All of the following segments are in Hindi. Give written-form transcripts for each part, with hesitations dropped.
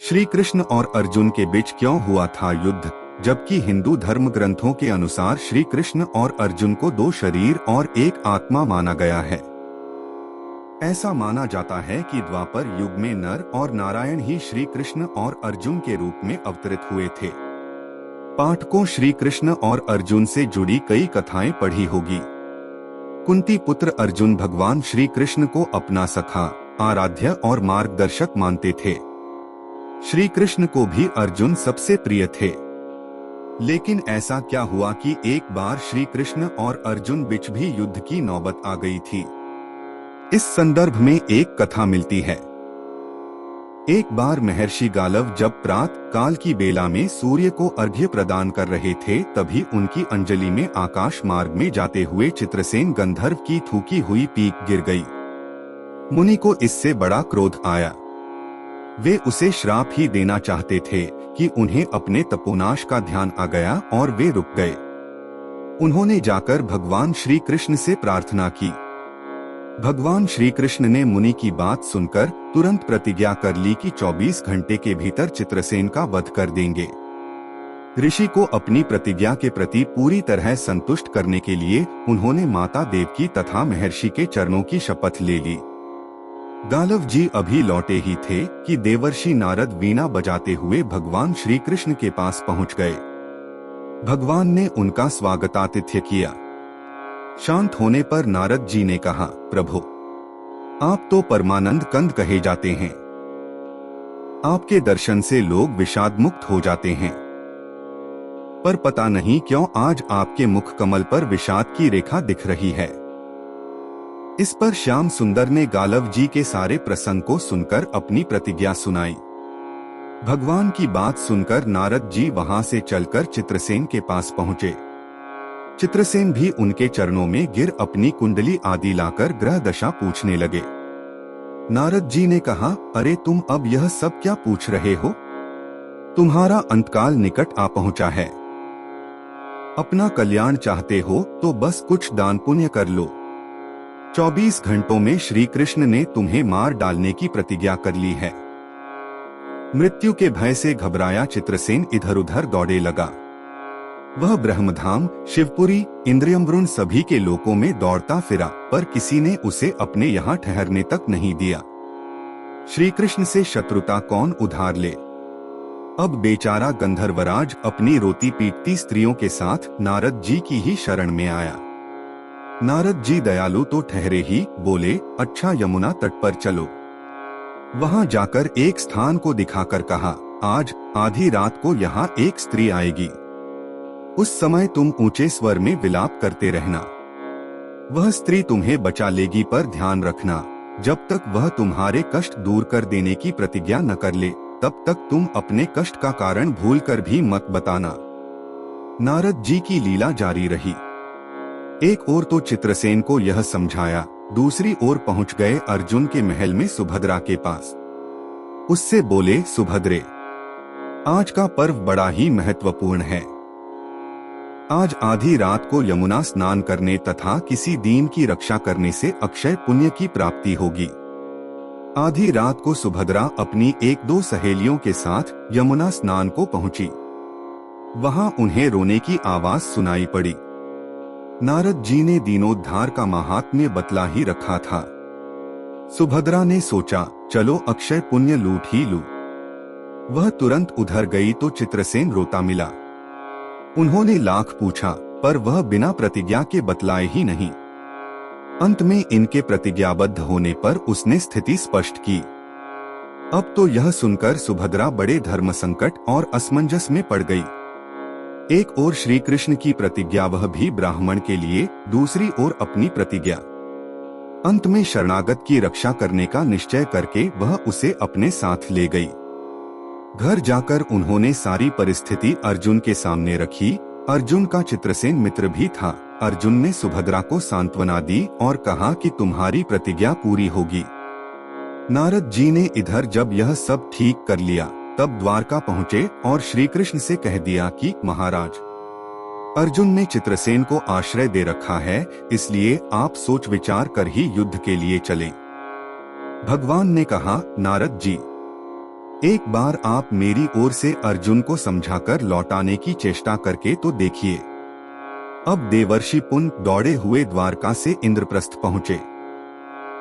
श्री कृष्ण और अर्जुन के बीच क्यों हुआ था युद्ध, जबकि हिंदू धर्म ग्रंथों के अनुसार श्री कृष्ण और अर्जुन को दो शरीर और एक आत्मा माना गया है। ऐसा माना जाता है कि द्वापर युग में नर और नारायण ही श्री कृष्ण और अर्जुन के रूप में अवतरित हुए थे। पाठकों श्री कृष्ण और अर्जुन से जुड़ी कई कथाएं पढ़ी होगी। कुंती पुत्र अर्जुन भगवान श्री कृष्ण को अपना सखा, आराध्य और मार्गदर्शक मानते थे। श्री कृष्ण को भी अर्जुन सबसे प्रिय थे। लेकिन ऐसा क्या हुआ कि एक बार श्री कृष्ण और अर्जुन बीच भी युद्ध की नौबत आ गई थी। इस संदर्भ में एक कथा मिलती है। एक बार महर्षि गालव जब प्रातः काल की बेला में सूर्य को अर्घ्य प्रदान कर रहे थे, तभी उनकी अंजलि में आकाश मार्ग में जाते हुए चित्रसेन गंधर्व की थूकी हुई पीक गिर गई। मुनि को इससे बड़ा क्रोध आया। वे उसे श्राप ही देना चाहते थे कि उन्हें अपने तपोनाश का ध्यान आ गया और वे रुक गए। उन्होंने जाकर भगवान श्री कृष्ण से प्रार्थना की। भगवान श्री कृष्ण ने मुनि की बात सुनकर तुरंत प्रतिज्ञा कर ली कि 24 घंटे के भीतर चित्रसेन का वध कर देंगे। ऋषि को अपनी प्रतिज्ञा के प्रति पूरी तरह संतुष्ट करने के लिए उन्होंने माता देवकी तथा महर्षि के चरणों की शपथ ले ली। गालव जी अभी लौटे ही थे कि देवर्षि नारद वीणा बजाते हुए भगवान श्री कृष्ण के पास पहुंच गए। भगवान ने उनका स्वागतातिथ्य किया। शांत होने पर नारद जी ने कहा, प्रभु, आप तो परमानंद कंद कहे जाते हैं। आपके दर्शन से लोग विषाद मुक्त हो जाते हैं, पर पता नहीं क्यों आज आपके मुख कमल पर विषाद की रेखा दिख रही है। इस पर श्याम सुंदर ने गालव जी के सारे प्रसंग को सुनकर अपनी प्रतिज्ञा सुनाई। भगवान की बात सुनकर नारद जी वहां से चलकर चित्रसेन के पास पहुंचे। चित्रसेन भी उनके चरणों में गिर अपनी कुंडली आदि लाकर ग्रह दशा पूछने लगे। नारद जी ने कहा, अरे तुम अब यह सब क्या पूछ रहे हो? तुम्हारा अंतकाल निकट आ पहुंचा है। अपना कल्याण चाहते हो तो बस कुछ दान पुण्य कर लो। 24 घंटों में श्री कृष्ण ने तुम्हें मार डालने की प्रतिज्ञा कर ली है। मृत्यु के भय से घबराया चित्रसेन इधर उधर दौड़े लगा। वह ब्रह्मधाम, शिवपुरी, इंद्रियमवरुण सभी के लोकों में दौड़ता फिरा, पर किसी ने उसे अपने यहाँ ठहरने तक नहीं दिया। श्री कृष्ण से शत्रुता कौन उधार ले। अब बेचारा गंधर्वराज अपनी रोती पीटती स्त्रियों के साथ नारद जी की ही शरण में आया। नारद जी दयालु तो ठहरे ही, बोले, अच्छा यमुना तट पर चलो। वहां जाकर एक स्थान को दिखाकर कहा, आज आधी रात को यहाँ एक स्त्री आएगी। उस समय तुम ऊंचे स्वर में विलाप करते रहना। वह स्त्री तुम्हें बचा लेगी, पर ध्यान रखना, जब तक वह तुम्हारे कष्ट दूर कर देने की प्रतिज्ञा न कर ले, तब तक तुम अपने कष्ट का कारण भूलकर भी मत बताना। नारद जी की लीला जारी रही। एक ओर तो चित्रसेन को यह समझाया, दूसरी ओर पहुंच गए अर्जुन के महल में सुभद्रा के पास। उससे बोले, सुभद्रे, आज का पर्व बड़ा ही महत्वपूर्ण है। आज आधी रात को यमुना स्नान करने तथा किसी दीन की रक्षा करने से अक्षय पुण्य की प्राप्ति होगी। आधी रात को सुभद्रा अपनी एक दो सहेलियों के साथ यमुना स्नान को पहुंची। वहां उन्हें रोने की आवाज सुनाई पड़ी। नारद जी ने दीनोद्धार का महात्म्य बतला ही रखा था। सुभद्रा ने सोचा, चलो अक्षय पुण्य लूट ही लूं। वह तुरंत उधर गई तो चित्रसेन रोता मिला। उन्होंने लाख पूछा, पर वह बिना प्रतिज्ञा के बतलाए ही नहीं। अंत में इनके प्रतिज्ञाबद्ध होने पर उसने स्थिति स्पष्ट की। अब तो यह सुनकर सुभद्रा बड़े धर्म संकट और असमंजस में पड़ गई। एक ओर श्री कृष्ण की प्रतिज्ञा, वह भी ब्राह्मण के लिए, दूसरी ओर अपनी प्रतिज्ञा। अंत में शरणागत की रक्षा करने का निश्चय करके वह उसे अपने साथ ले गई। घर जाकर उन्होंने सारी परिस्थिति अर्जुन के सामने रखी। अर्जुन का चित्रसेन मित्र भी था। अर्जुन ने सुभद्रा को सांत्वना दी और कहा कि तुम्हारी प्रतिज्ञा पूरी होगी। नारद जी ने इधर जब यह सब ठीक कर लिया, तब द्वारका पहुँचे और श्री कृष्ण से कह दिया कि महाराज, अर्जुन ने चित्रसेन को आश्रय दे रखा है, इसलिए आप सोच विचार कर ही युद्ध के लिए चलें। भगवान ने कहा, नारद जी, एक बार आप मेरी ओर से अर्जुन को समझाकर लौटाने की चेष्टा करके तो देखिए। अब देवर्षि पुन दौड़े हुए द्वारका से इंद्रप्रस्थ पहुँचे।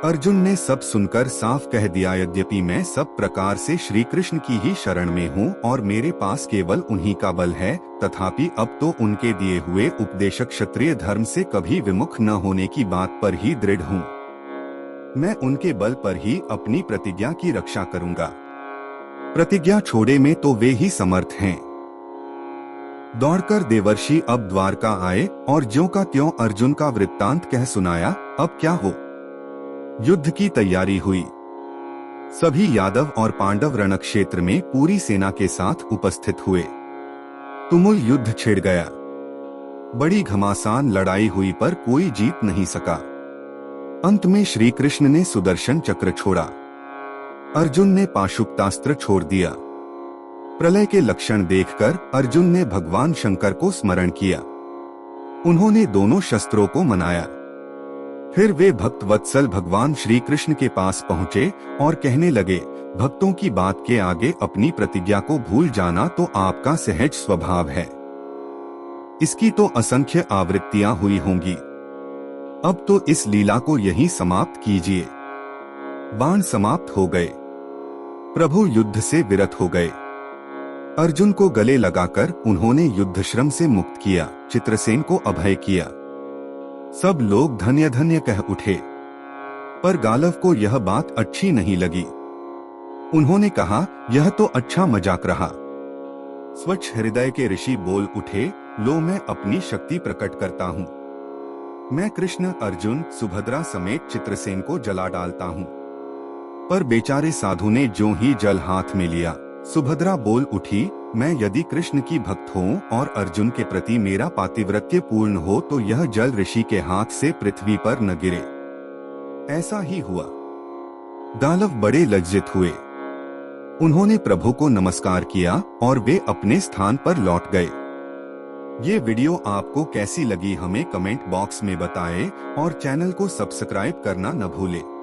अर्जुन ने सब सुनकर साफ कह दिया, यद्यपि मैं सब प्रकार से श्री कृष्ण की ही शरण में हूँ और मेरे पास केवल उन्हीं का बल है, तथापि अब तो उनके दिए हुए उपदेशक क्षत्रिय धर्म से कभी विमुख न होने की बात पर ही दृढ़ हूँ। मैं उनके बल पर ही अपनी प्रतिज्ञा की रक्षा करूँगा। प्रतिज्ञा छोड़े में तो वे ही समर्थ हैं। दौड़कर देवर्षि अब द्वारका आए और ज्यों का त्यों अर्जुन का वृत्तांत कह सुनाया। अब क्या हो? युद्ध की तैयारी हुई। सभी यादव और पांडव रणक्षेत्र में पूरी सेना के साथ उपस्थित हुए। तुमुल युद्ध छिड़ गया। बड़ी घमासान लड़ाई हुई पर कोई जीत नहीं सका। अंत में श्री कृष्ण ने सुदर्शन चक्र छोड़ा। अर्जुन ने पाशुपतास्त्र छोड़ दिया। प्रलय के लक्षण देखकर अर्जुन ने भगवान शंकर को स्मरण किया। उन्होंने दोनों शस्त्रों को मनाया। फिर वे भक्त वत्सल भगवान श्री कृष्ण के पास पहुँचे और कहने लगे, भक्तों की बात के आगे अपनी प्रतिज्ञा को भूल जाना तो आपका सहज स्वभाव है। इसकी तो असंख्य आवृत्तियां हुई होंगी। अब तो इस लीला को यहीं समाप्त कीजिए। बाण समाप्त हो गए। प्रभु युद्ध से विरत हो गए। अर्जुन को गले लगाकर उन्होंने युद्ध श्रम से मुक्त किया, चित्रसेन को अभय किया। सब लोग धन्य धन्य कह उठे। पर गालव को यह बात अच्छी नहीं लगी। उन्होंने कहा, यह तो अच्छा मजाक रहा। स्वच्छ हृदय के ऋषि बोल उठे, लो मैं अपनी शक्ति प्रकट करता हूँ। मैं कृष्ण, अर्जुन, सुभद्रा समेत चित्रसेन को जला डालता हूँ। पर बेचारे साधु ने जो ही जल हाथ में लिया, सुभद्रा बोल उठी, मैं यदि कृष्ण की भक्त हूँ और अर्जुन के प्रति मेरा पातिव्रत्य पूर्ण हो तो यह जल ऋषि के हाथ से पृथ्वी पर न गिरे। ऐसा ही हुआ। गालव बड़े लज्जित हुए। उन्होंने प्रभु को नमस्कार किया और वे अपने स्थान पर लौट गए। ये वीडियो आपको कैसी लगी हमें कमेंट बॉक्स में बताएं और चैनल को सब्सक्राइब करना न भूलें।